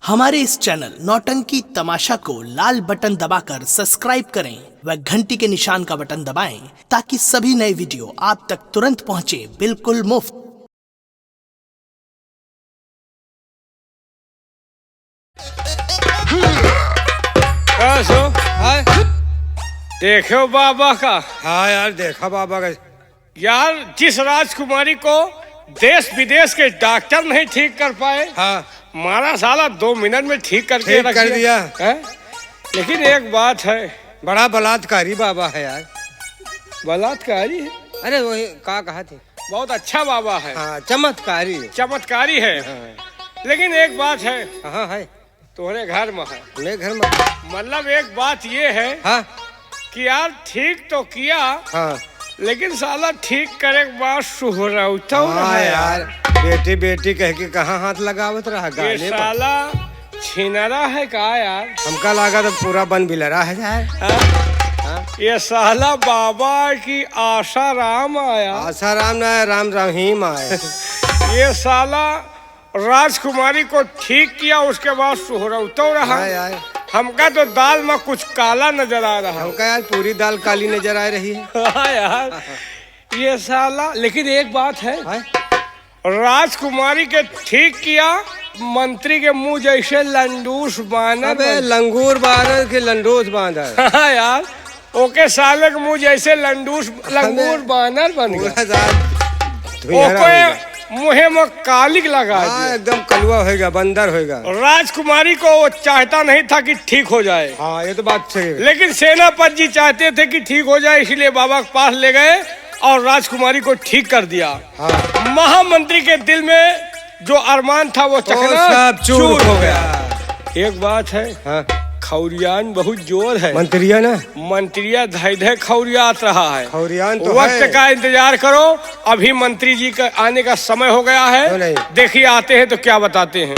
हमारे इस चैनल नौटंकी तमाशा को लाल बटन दबाकर सब्सक्राइब करें व घंटी के निशान का बटन दबाएं ताकि सभी नए वीडियो आप तक तुरंत पहुंचे बिल्कुल मुफ्त। देखो बाबा का। हाँ यार देखा बाबा का। यार जिस राजकुमारी को देश विदेश के डॉक्टर नहीं ठीक कर पाए, हाँ मारा साला 2 मिनट में ठीक करके ठीक कर दिया है? लेकिन एक बात है, बड़ा बलात्कारी बाबा है यार। बलात्कारी है? अरे वही कहा थे। बहुत अच्छा बाबा है। हाँ चमत्कारी चमत्कारी है। लेकिन एक बात है। हाँ है तुम्हारे घर में है। मेरे घर में मतलब एक बात ये है। हाँ कि यार ठीक तो किया, हाँ लेकिन साला ठीक करे के बाद सुहरौता हाँ यार बेटी बेटी कह के कहाँ हाथ लगावत रहा ये गाने साला छिनरा है का यार। हमका लगा तो पूरा बन बिलरा है यार। हाँ? ये साला बाबा की आशा राम आया। आशा राम ना राम रहीम आए। ये साला राजकुमारी को ठीक किया, उसके बाद सुहरौता रहा। हाँ यार हमका तो दाल में कुछ काला नजर आ रहा। हमका यार पूरी दाल काली नजर आ रही है। हाँ यार ये साला। लेकिन एक बात है, राजकुमारी के ठीक किया, मंत्री के मुंह जैसे लंडूस बानर। अबे लंगूर बानर के लंडूस बानर। हाँ यार ओके साले के मुंह जैसे लंगूर बानर बन गया। मुहे में कालिक लगा। हाँ एकदम कलुआ होएगा, बंदर होएगा। राजकुमारी को वो चाहता नहीं था कि ठीक हो जाए। हाँ ये तो बात सही है। लेकिन सेनापति जी चाहते थे कि ठीक हो जाए, इसलिए बाबा के पास ले गए और राजकुमारी को ठीक कर दिया। हाँ। महामंत्री के दिल में जो अरमान था वो चकनाचूर हो गया। एक बात है, हाँ। खौरियान बहुत जोर है। मंत्रिया ना मंत्रिया धै खौरियात रहा है। खौरियान तो वक्त है। का इंतजार करो, अभी मंत्री जी का आने का समय हो गया है। देखिए आते हैं तो क्या बताते हैं।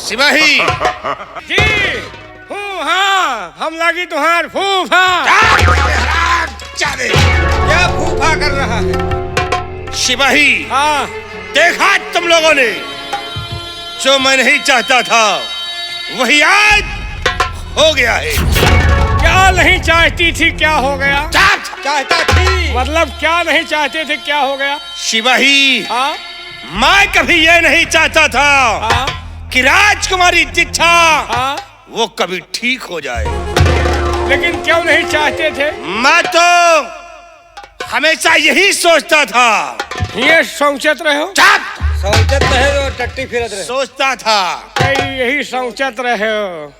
सिपाही जी हाँ हम लगी तुम्हार फूफा। क्या फूफा कर रहा है? सिपाही हाँ देखा तुम लोगों ने, जो मैं नहीं चाहता था वही आज हो गया है। क्या नहीं चाहती थी क्या हो गया? चाहता थी मतलब क्या नहीं चाहते थे क्या हो गया? सिपाही हाँ मैं कभी ये नहीं चाहता था हाँ कि राजकुमारी दीक्षा हाँ वो कभी ठीक हो जाए। लेकिन क्यों नहीं चाहते थे? मैं तो हमेशा यही सोचता था। ये सोचत रहे हो? सोचत रहे हो, टट्टी फिरत रहे। सोचता था यही सोचत रहे हो।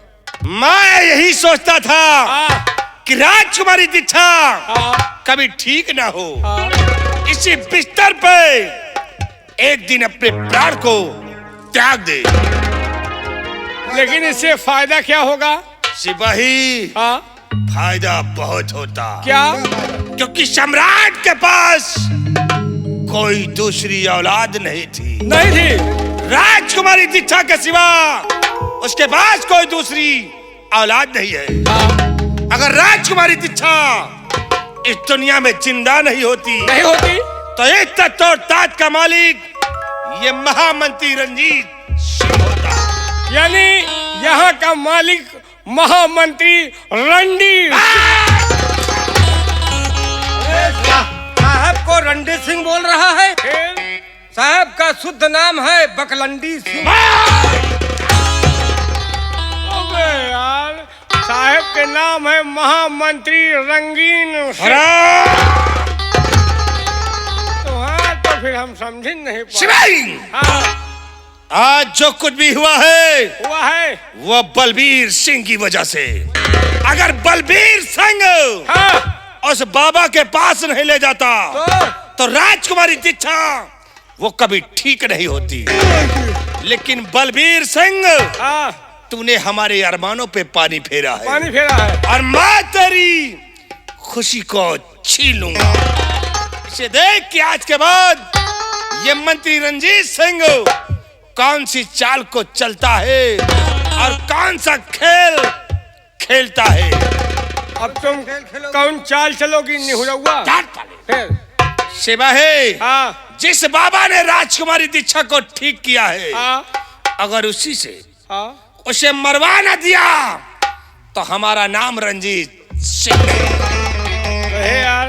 मैं यही सोचता था कि राजकुमारी दीक्षा हाँ, कभी ठीक ना हो, हाँ, इसी बिस्तर पे एक दिन अपने प्राण को त्याग दे। लेकिन इससे फायदा क्या होगा? सिपाही, हाँ, फायदा बहुत होता। क्या? क्योंकि सम्राट के पास कोई दूसरी औलाद नहीं थी। नहीं थी। राजकुमारी दीक्षा के सिवा उसके पास कोई दूसरी औलाद नहीं है। हाँ, अगर राजकुमारी दीक्षा इस दुनिया में जिंदा नहीं होती नहीं होती तो एक तख्त और ताज का मालिक ये महामंत्री रंजीत सिंह होता। यानी यहाँ का मालिक महामंत्री रणजीत। साहब को रणजीत सिंह बोल रहा है। फिर? साहब का शुद्ध नाम है बकलंडी सिंह। अबे यार, साहब के नाम है महामंत्री रंगीन सिंह। तो हाँ, तो फिर हम समझ नहीं पाए। शिवाई, हाँ, आज जो कुछ भी हुआ है हुआ है। वो बलबीर सिंह की वजह से। अगर बलबीर सिंह हाँ, उस बाबा के पास नहीं ले जाता तो राजकुमारी दीक्षा वो कभी ठीक नहीं होती। लेकिन बलबीर सिंह, हाँ, तूने हमारे अरमानों पे पानी फेरा है पानी फेरा है। और मैं तेरी खुशी को छीन लूंगा। इसे देख कि आज के बाद ये मंत्री रंजीत सिंह कौन सी चाल को चलता है और कौन सा खेल खेलता है। अब तुम कौन चाल चलोगी निहुआ? फिर? सिपाही, हाँ, जिस बाबा ने राजकुमारी दीक्षा को ठीक किया है, हाँ, अगर उसी से हाँ, उसे मरवा न दिया तो हमारा नाम रंजीत सिंह है। अरे यार,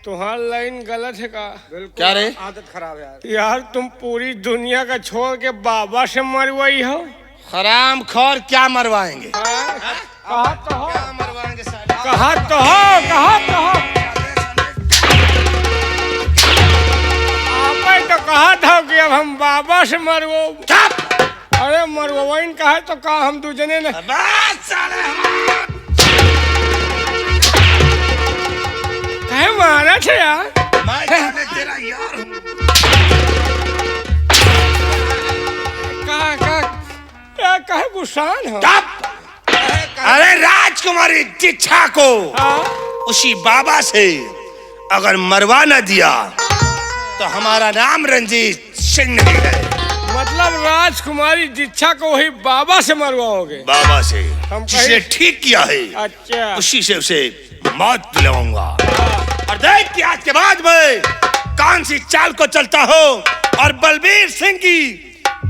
तुम्हारा लाइन गलत है का? क्या रे? आदत खराब है यार। यार, तुम पूरी दुनिया का छोड़ के बाबा से मरवाई हो। हराम खोर क्या मरवाएंगे? हाँ? कहा तो हो, क्या मरवाएंगे साले? कहा तो हो, कहा तो हो। आपने तो कहा था कि अब हम बाबा से मरवो। अरे मरवाइन कहा तो कहा हम दूजने ने। बस साले, कहे मारा थे यार। मैं साले तेरा यार हूँ। कहा कहे गुस्सान हो। अरे राजकुमारी दीक्षा को हाँ? उसी बाबा से अगर मरवा न दिया तो हमारा नाम रंजीत सिंह नहीं है। मतलब राजकुमारी दीक्षा को वही बाबा से मरवाओगे? बाबा से हम जिसने कहीं- ठीक किया है अच्छा। उसी से उसे मौत दिलाऊंगा। और देख कि आज के बाद मैं कौन सी चाल को चलता हो और बलबीर सिंह की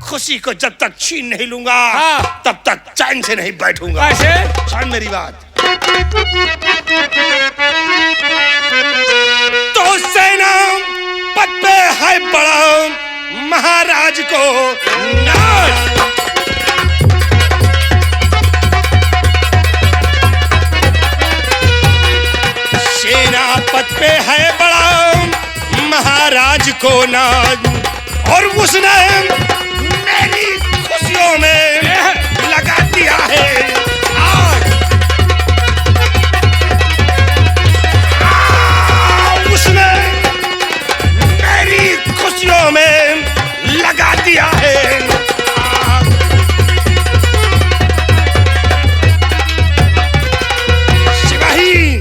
खुशी को जब तक छीन नहीं लूंगा हाँ। तब तक चैन से नहीं बैठूंगा। कैसे? सुन मेरी बात। तो सेना पद पे है बड़ा महाराज को नाच। सेनापत पे है बड़ा महाराज को नाज और उसने मेरी खुशियों में लगा दिया है आग। उसने मेरी खुशियों में लगा दिया है आग। सिपाही,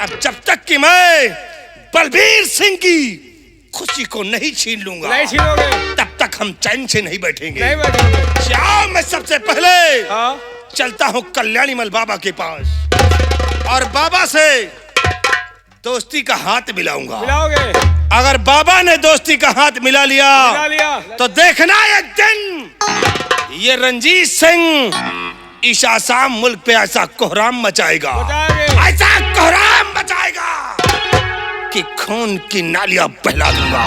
अब जब तक कि मैं बलबीर सिंह की खुशी को नहीं छीन लूंगा नहीं छीनोगे? तब तक हम चैन से नहीं बैठेंगे। नहीं बैठोगे? जाओ, मैं सबसे पहले हाँ? चलता हूँ कल्याणी मल बाबा के पास और बाबा से दोस्ती का हाथ मिलाऊंगा। मिलाओगे? अगर बाबा ने दोस्ती का हाथ मिला लिया मिला लिया? तो देखना एक दिन ये रंजीत सिंह इस आसाम मुल्क पे ऐसा कोहराम मचाएगा, बताएंगे। ऐसा कोहराम मचाएगा कि खून की नालियां बहला दूंगा।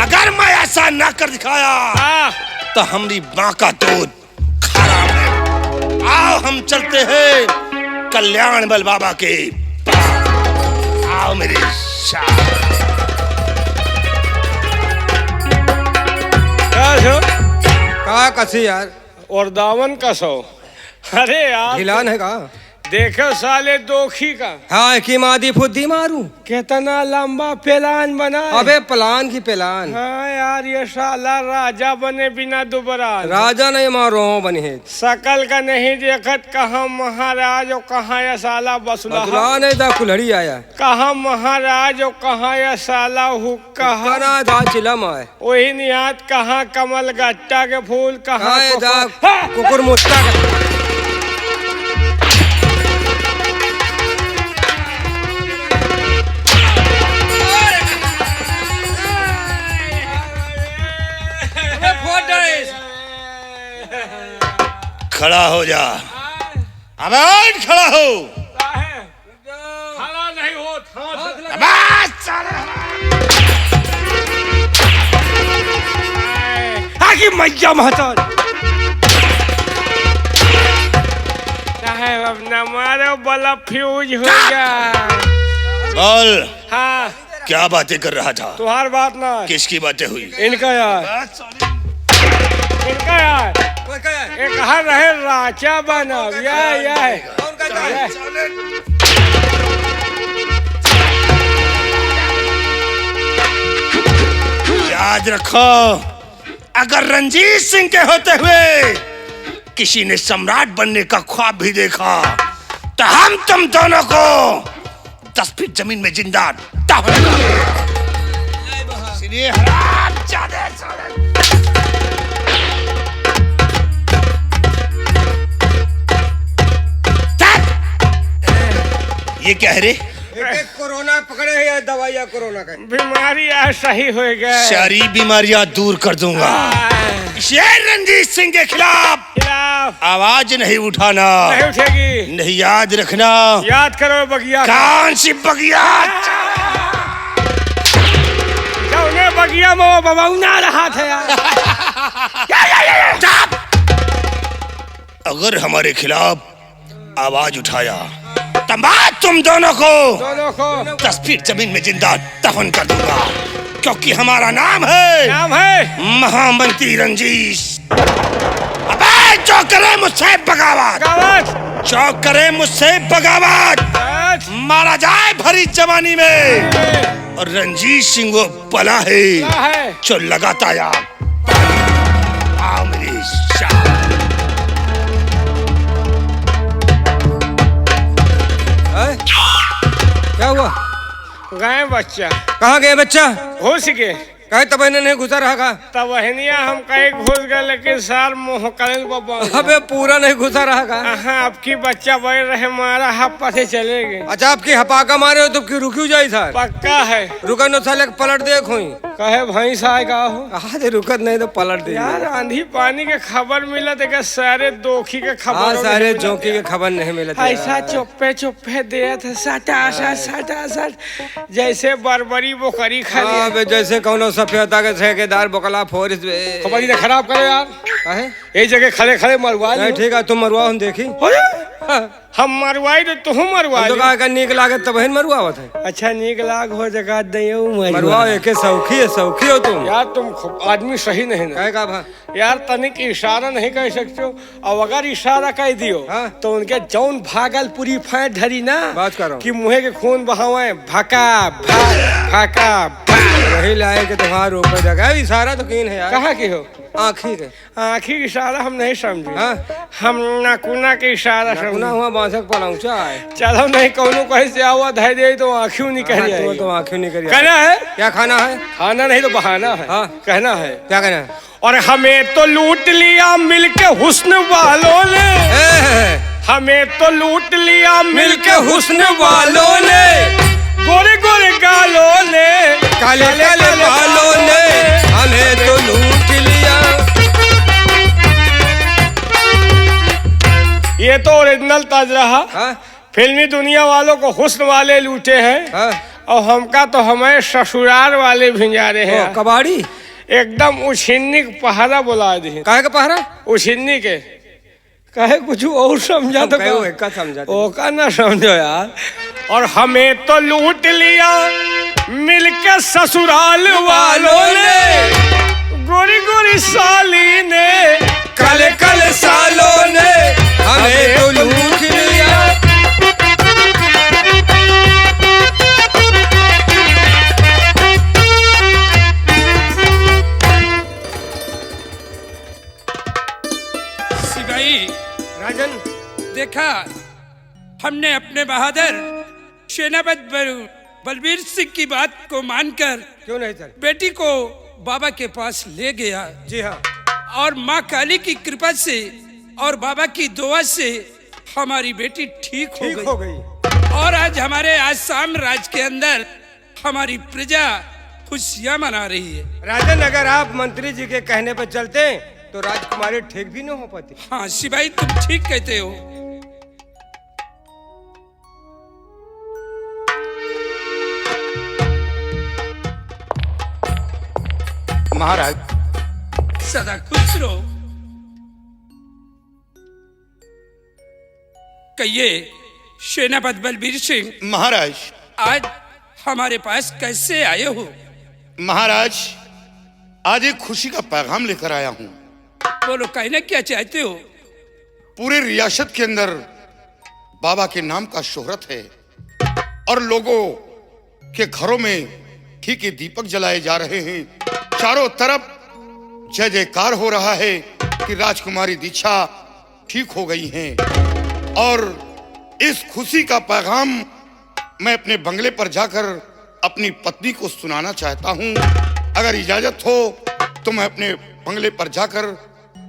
अगर मैं ऐसा ना कर दिखाया हाँ? तो हमारी माँ का दूध खराब है। आओ हम चलते हैं कल्याण बल बाबा के पास। आओ मेरे साथ। कहा कसी यार? और दावन का सो। अरे यार, ढिलान है का? देखो साले दोखी का हाँ की मादी फुद्दी मारू। कितना लंबा प्लान बना है। अबे प्लान की प्लान। हाँ यार ये साला राजा बने बिना दुबरा। राजा नहीं मारो बनी है। सकल का नहीं देखत कहाँ महाराज और कहाँ ये साला बसुला। नहीं था कुल्हड़ी आया। कहाँ महाराज और कहाँ ये साला हुक्का। कहाँ था चिलम है। वही निहात कहाँ कमल गट्टा के फूल कहाँ कुकुर मुत्ता का। खड़ा हो जा। अबे खड़ा हो। खड़ा नहीं हो आगे मैया महताज साहब अपना मारो बला फ्यूज हो गया। बोल। हाँ क्या बातें कर रहा था? तुम्हार बात ना। किसकी बातें हुई? इनका यार। इनका यार एक हर रहे राजा बना या याद रखो, अगर रंजीत सिंह के होते हुए किसी ने सम्राट बनने का ख्वाब भी देखा तो हम तुम दोनों को 10 फीट जमीन में जिंदा दफन कर। इसलिए हरामजादे ये क्या है रे? कोरोना पकड़े है या दवाइयाँ कोरोना का? बीमारी सही हो गया। सारी बीमारियां दूर कर दूंगा। शेर रंजीत सिंह के खिलाफ आवाज नहीं उठाना। नहीं उठेगी। नहीं, याद रखना। याद करो बगिया। कौन सी बगिया? बगिया में वो बबौना रहा था यार। अगर हमारे खिलाफ आवाज उठाया तो मैं तुम दोनों को 10 फीट जमीन में जिंदा दफन कर दूंगा, क्योंकि हमारा नाम है महामंत्री रंजीत। अबे जो करे मुझसे बगावत, जो करे मुझसे बगावत, मारा जाए भरी जवानी में। और रंजीत सिंह वो पला है जो लगाता यार। आओ मेरी शाह। क्या हुआ? गए बच्चा। कहाँ गए बच्चा? हो सके कहे तब नहीं घुसा रहा का? तब वहनिया हम कहीं घुस गए, लेकिन सार मोह करें को। अबे पूरा नहीं घुसा रहा का? हाँ आपकी बच्चा बैठ रहे मारा हप्पा से चले गए। अच्छा आपकी हपाका मारे हो तो क्यों रुकी जाए सर? पक्का है। रुका न साले पलट देख हुई। कहे भैंस आएगा हो। आज रुकत नहीं तो पलट दे यार। आंधी पानी के खबर मिला तो सारे दोखी के खबर। सारे जोकी के खबर नहीं मिला। ऐसा चुप्पे चुप्पे दिया था सटा जैसे बरबरी बोकरी खा लिया। जैसे कौन सफेदा के ठेकेदार बोकला फोरिस खबर ने खराब करे यार। यही जगह खड़े खड़े मरवा। ठीक है तुम मरवा हम देखी। हम मरवाई तो तुम मरवा। तो का नीक लागत तब मरवावत है। अच्छा नीक लाग हो जगह दइयो मरवाओ। एक सौखी हो तुम। यार तुम आदमी सही नहीं ना। का यार तनिक इशारा नहीं कर सकते हो, और अगर इशारा कर दियो तो उनके जौन भागलपुरी फाय धरी ना बात करो कि मुहे के खून बहावे भका भका वही लाए के तुम्हारे ऊपर जगह। इशारा तो कीन है यार। कहाँ की हो? आँखी के। आँखी की इशारा हम नहीं समझे। हम नाकुना के इशारा समझे। हुआ बांसक पलौचा है। चलो नहीं कौनो कहीं से आवा धै दे तो आँखियों निकल जाएगी। तो आँखियों निकल। कहना है क्या खाना है? खाना नहीं तो बहाना है। कहना है क्या कहना है? और हमें तो लूट लिया मिलके हुस्न वालों ने। हमें तो लूट लिया मिलके हुस्न वालों ने। गोरे गोरे गालों ने, काले काले बालों ने हमें तो लूट लिया। ये तो ओरिजिनल तर्ज रहा। फिल्मी दुनिया वालों को हुस्न वाले लूटे हैं। और हमका तो हमें ससुराल वाले भिंजारे हैं। कबाड़ी एकदम उछिन्नी के पहरा बुला दी। काहे का पहरा? उछिन्नी के कहे कुछ और समझा तो का समझा ओ का ना समझो यार। और हमें तो लूट लिया मिलके ससुराल वालों ने। गोरी गोरी साली ने, काले काले सालों ने हमें तो लूट लिया। हमने अपने बहादुर सेनापति बलबीर सिंह की बात को मानकर क्यों नहीं सर? बेटी को बाबा के पास ले गया। जी हाँ। और माँ काली की कृपा से और बाबा की दुआ से हमारी बेटी ठीक हो गई। और आज हमारे आसाम राज्य के अंदर हमारी प्रजा खुशियाँ मना रही है। राजन, अगर आप मंत्री जी के कहने पर चलते तो राजकुमारी ठीक भी नहीं हो पाती। हाँ सिपाही, तुम ठीक कहते हो। महाराज सदा खुश रहो। कहिए सेनापति बलबीर सिंह, महाराज आज हमारे पास कैसे आए हो? महाराज, आज एक खुशी का पैगाम लेकर आया हूँ। बोलो, कहना क्या चाहते हो? पूरे रियासत के अंदर बाबा के नाम का शोहरत है और लोगों के घरों में घी के दीपक जलाए जा रहे हैं। चारों तरफ जय जयकार हो रहा है कि राजकुमारी दीक्षा ठीक हो गई हैं। और इस खुशी का पैगाम मैं अपने बंगले पर जाकर अपनी पत्नी को सुनाना चाहता हूँ। अगर इजाजत हो तो मैं अपने बंगले पर जाकर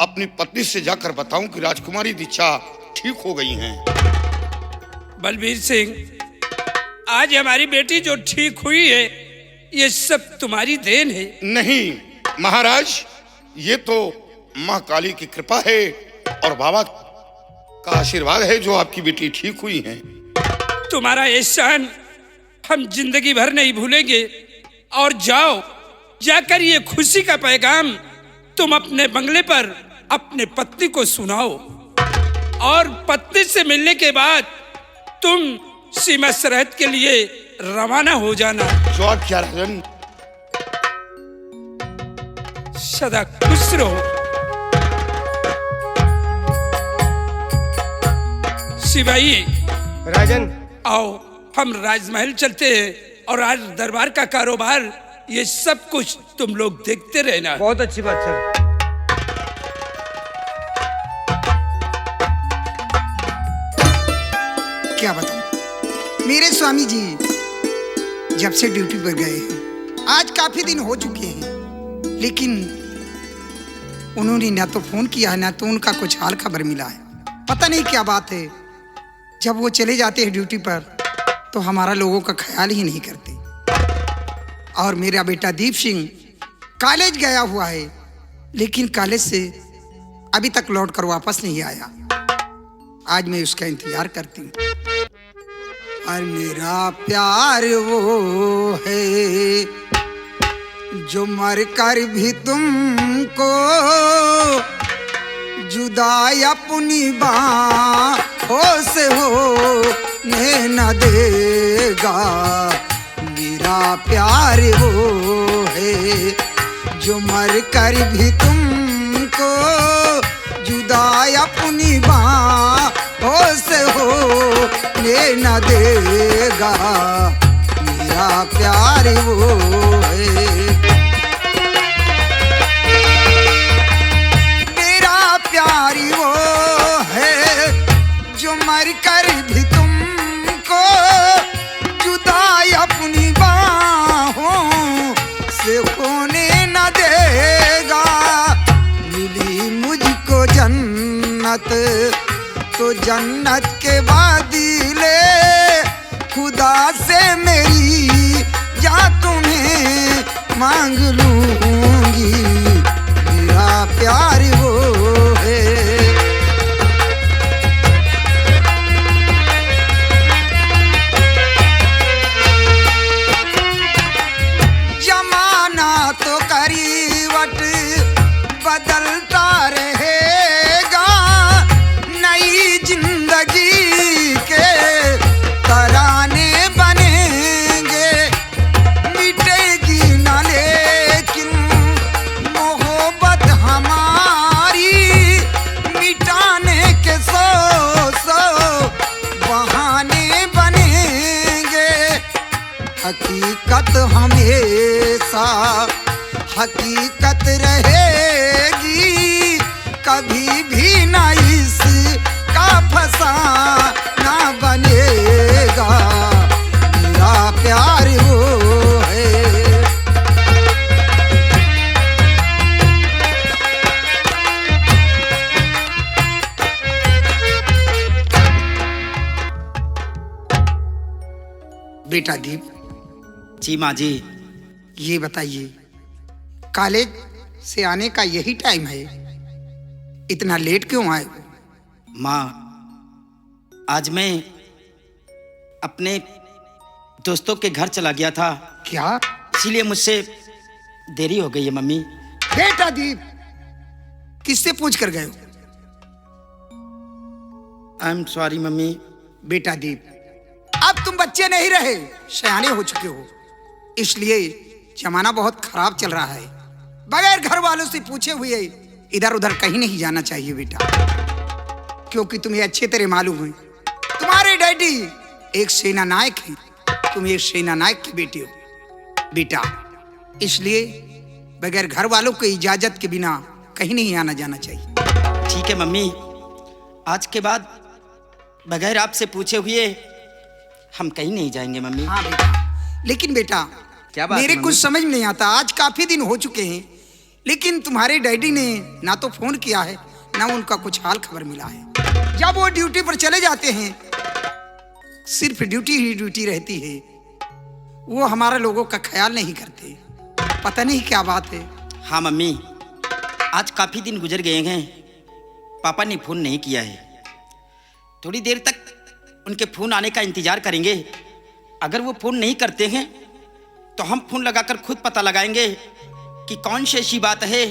अपनी पत्नी से जाकर बताऊं कि राजकुमारी दीक्षा ठीक हो गई हैं। बलबीर सिंह, आज हमारी बेटी जो ठीक हुई है, ये सब तुम्हारी देन है। नहीं महाराज, ये तो माँ काली की कृपा है और बाबा का आशीर्वाद है जो आपकी बेटी ठीक हुई हैं। तुम्हारा एहसान हम जिंदगी भर नहीं भूलेंगे। और जाओ, जाकर ये खुशी का पैगाम तुम अपने बंगले पर अपने पत्नी को सुनाओ। और पत्नी से मिलने के बाद तुम सीमा सरहद के लिए रवाना हो जाना। जो आज्ञा राजन। सदा खुश रहो। सिपाही राजन, आओ, हम राजमहल चलते हैं और आज दरबार का कारोबार ये सब कुछ तुम लोग देखते रहना। बहुत अच्छी बात सर। क्या बताऊं, मेरे स्वामी जी जब से ड्यूटी पर गए हैं, आज काफी दिन हो चुके हैं, लेकिन उन्होंने ना तो फोन किया है ना तो उनका कुछ हाल खबर मिला है। पता नहीं क्या बात है, जब वो चले जाते हैं ड्यूटी पर तो हमारा लोगों का ख्याल ही नहीं करते। और मेरा बेटा दीप सिंह कॉलेज गया हुआ है, लेकिन कॉलेज से अभी तक लौट कर वापस नहीं आया। आज मैं उसका इंतजार करती हूँ। और मेरा प्यार वो है जो मर कर भी तुमको जुदा अपनी बाहों से होने न देगा। मेरा प्यार वो है जो मर कर भी तुमको जुदा अपनी बाहों से होने न देगा। मेरा प्यार वो है, मेरा प्यार वो है जो मर कर भी तुमको जुदा अपनी बाहों से होने न देगा। मिली मुझको जन्नत तो जन्नत के बादले खुदा से मेरी जा तुम्हें मांग लूंगी। मेरा प्यार वो है, जमाना तो करीवट बदलता रहेगा। नई जिंदगी के तराने बनेंगे, मिटेगी न लेकिन मोहब्बत हमारी। मिटाने के सौ बहाने बनेंगे। हकीकत हमेशा हकीकत रहेगी, कभी भी न इसका फसाना बनेगा, मेरा प्यार वो है। बेटा दीप जी माँ जी। ये बताइए, कॉलेज से आने का यही टाइम है, इतना लेट क्यों आए? माँ, आज मैं अपने दोस्तों के घर चला गया था, क्या? इसीलिए मुझसे देरी हो गई है मम्मी। बेटा दीप, किससे पूछ कर गए हो? I am sorry mummy. बेटा दीप, अब तुम बच्चे नहीं रहे, सयाने हो चुके हो, इसलिए जमाना बहुत खराब चल रहा है। बगैर घर वालों से पूछे हुए इधर उधर कहीं नहीं जाना चाहिए बेटा, क्योंकि तुम्हें अच्छे तरह मालूम है तुम्हारे डैडी एक सेना नायक हैं, तुम एक सेना नायक की बेटी हो बेटा, इसलिए बगैर घर वालों की इजाजत के बिना कहीं नहीं आना जाना चाहिए। ठीक है मम्मी, आज के बाद बगैर आपसे पूछे हुए हम कहीं नहीं जाएंगे मम्मी। हाँ बेटा, लेकिन बेटा क्या बात मेरे है, कुछ मम्मी? समझ में नहीं आता, आज काफी दिन हो चुके हैं, लेकिन तुम्हारे डैडी ने ना तो फोन किया है ना उनका कुछ हाल खबर मिला है। जब वो ड्यूटी पर चले जाते हैं, सिर्फ ड्यूटी ही ड्यूटी रहती है, वो हमारे लोगों का ख्याल नहीं करते, पता नहीं क्या बात है। हाँ मम्मी, आज काफ़ी दिन गुजर गए हैं, पापा ने फ़ोन नहीं किया है। थोड़ी देर तक उनके फ़ोन आने का इंतज़ार करेंगे, अगर वो फ़ोन नहीं करते हैं तो हम फ़ोन लगाकर खुद पता लगाएंगे कि कौन सी ऐसी बात है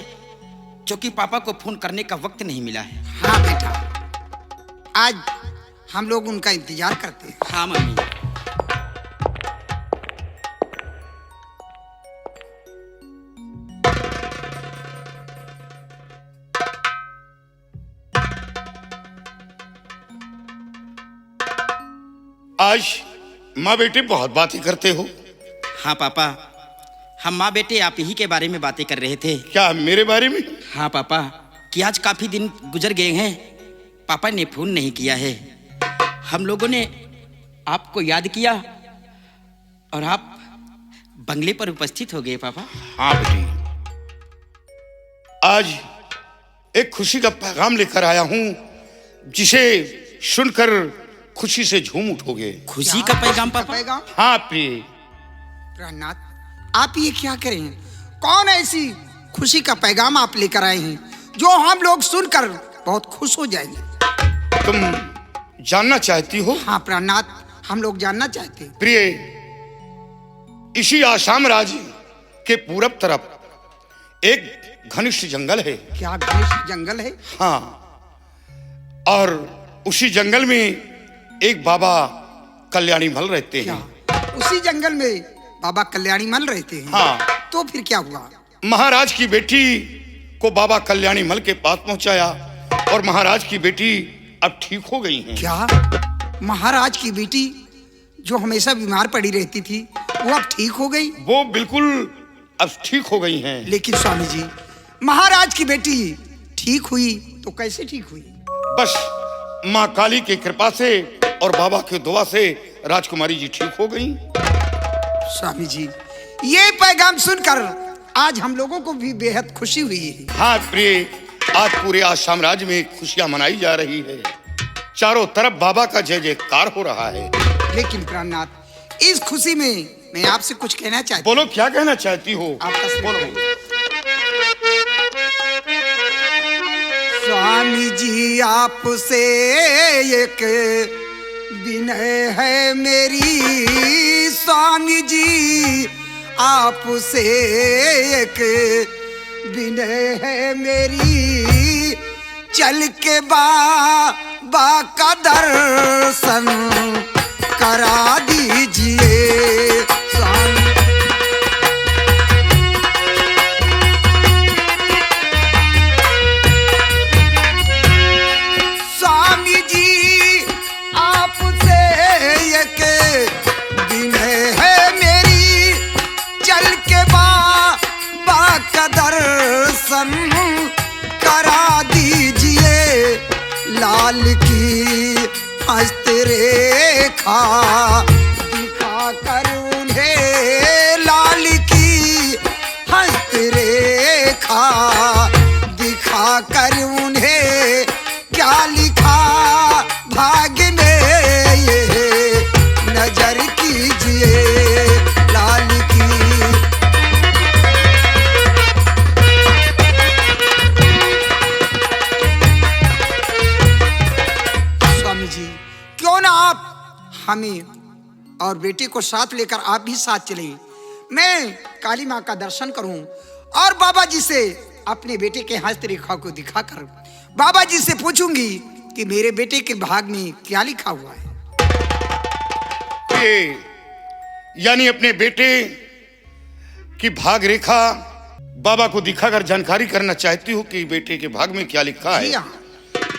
जो कि पापा को फ़ोन करने का वक्त नहीं मिला है। हाँ बेटा, आज हम लोग उनका इंतजार करते हैं। हाँ मम्मी। आज माँ बेटे बहुत बातें करते हो। हाँ पापा, हम माँ बेटे आप ही के बारे में बातें कर रहे थे। क्या मेरे बारे में? हाँ पापा, कि आज काफ़ी दिन गुजर गए हैं, पापा ने फ़ोन नहीं किया है। हम लोगों ने आपको याद किया और आप बंगले पर उपस्थित हो गए पापा। हाँ बेटी, आज एक खुशी का पैगाम लेकर आया हूँ, जिसे सुनकर खुशी से झूम उठोगे। खुशी का पैगाम पापा? पैगाम? हाँ प्रिय। प्राणनाथ, आप ये क्या करें? कौन ऐसी खुशी का पैगाम आप लेकर आए हैं जो हम लोग सुनकर बहुत खुश हो जाएंगे? तुम जानना चाहती हो? हाँ प्राणनाथ, हम लोग जानना चाहते हैं। प्रिय, इसी आसाम राज्य के पूरब तरफ एक घनिष्ठ जंगल है। क्या घनिष्ठ जंगल है? हाँ, और उसी जंगल में एक बाबा कल्याणी मल रहते क्या हैं। उसी जंगल में बाबा कल्याणी मल रहते हैं? हाँ। तो फिर क्या हुआ? महाराज की बेटी को बाबा कल्याणी मल के पास पहुंचाया और महाराज की बेटी अब ठीक हो गई हैं। क्या महाराज की बेटी जो हमेशा बीमार पड़ी रहती थी वो अब ठीक हो गई? वो बिल्कुल अब ठीक हो गई हैं। लेकिन स्वामी जी, महाराज की बेटी ठीक हुई तो कैसे ठीक हुई? बस माँ काली की कृपा से और बाबा के दुआ से राजकुमारी जी ठीक हो गई। स्वामी जी, ये पैगाम सुनकर आज हम लोगों को भी बेहद खुशी हुई है। हाँ प्रिय, आज पूरे आसाम राज्य में खुशियां मनाई जा रही है, चारों तरफ बाबा का जय जयकार हो रहा है। लेकिन प्राणनाथ, इस खुशी में मैं आपसे कुछ कहना चाहती हूँ। बोलो, क्या कहना चाहती हो? आपका श्री बोलो। स्वामी जी, आपसे एक विनय है मेरी, स्वामी जी आपसे एक विनय है मेरी, चल के बाबा का दर्शन करा दीजिए। स्वामी स्वामी जी, आपसे एक विनय है मेरी, चल के बाबा का दर्शन करा दीजिए। लाल की हस्तरेखा दिखा कर उन्हें, लाल की हस्तरेखा दिखा कर उन्हें, क्या लिखा भाग्य में ये नजर कीजिए लाल की। स्वामी जी, क्यों ना आप हमें और बेटे को साथ लेकर आप भी साथ चले, मैं काली माँ का दर्शन करूं और बाबा जी से अपने बेटे के हस्तरेखा को दिखाकर बाबा जी से पूछूंगी कि मेरे बेटे के भाग में क्या लिखा हुआ है। ये यानी अपने बेटे की भाग रेखा बाबा को दिखाकर जानकारी करना चाहती हो कि बेटे के भाग में क्या लिखा है। जी हाँ।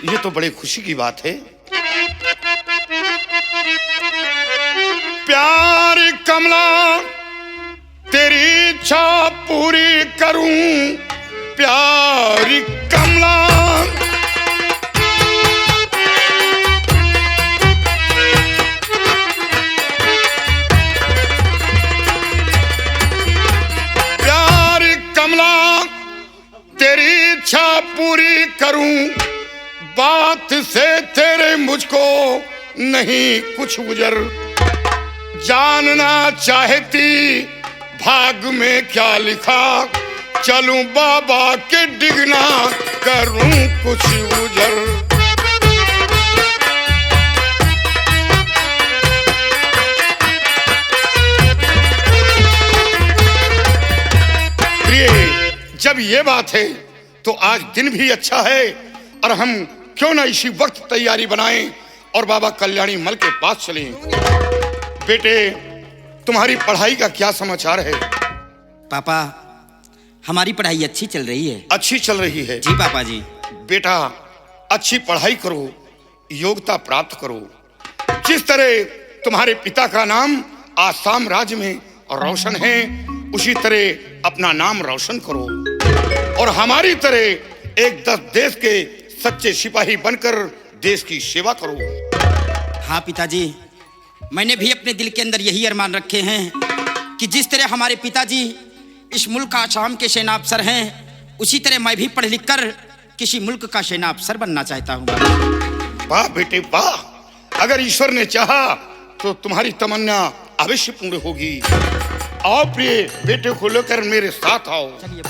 ये तो बड़े खुशी की बात है। प्यार कमला तेरी इच्छा पूरी करूं, प्यारी कमला प्यारी कमला तेरी इच्छा पूरी करूं, बात से तेरे मुझको नहीं कुछ गुजर, जानना चाहती भाग में क्या लिखा, चलूं बाबा के डिगना करूं कुछ गुजर। प्रिय, जब ये बात है तो आज दिन भी अच्छा है और हम क्यों ना इसी वक्त तैयारी बनाएं और बाबा कल्याणी मल के पास चलें। बेटे, तुम्हारी पढ़ाई का क्या समाचार है? पापा, हमारी पढ़ाई अच्छी चल रही है। अच्छी चल रही है? जी पापा जी। बेटा, अच्छी पढ़ाई करो, योग्यता प्राप्त करो। जिस तरह तुम्हारे पिता का नाम आसाम राज्य में रोशन है, उसी तरह अपना नाम रोशन करो और हमारी तरह एक 10 देश के सच्चे सिपाही बनकर देश की सेवा करो। हाँ पिताजी, मैंने भी अपने दिल के अंदर यही अरमान रखे हैं कि जिस तरह हमारे पिताजी इस मुल्क का आसाम के सेना अफसर हैं, उसी तरह मैं भी पढ़ लिख कर किसी मुल्क का सेना अफसर बनना चाहता हूँ। वाह बेटे वाह, अगर ईश्वर ने चाहा तो तुम्हारी तमन्ना अवश्य पूर्ण होगी। आओ प्रिय, बेटे को लेकर मेरे साथ आओ। चलिए।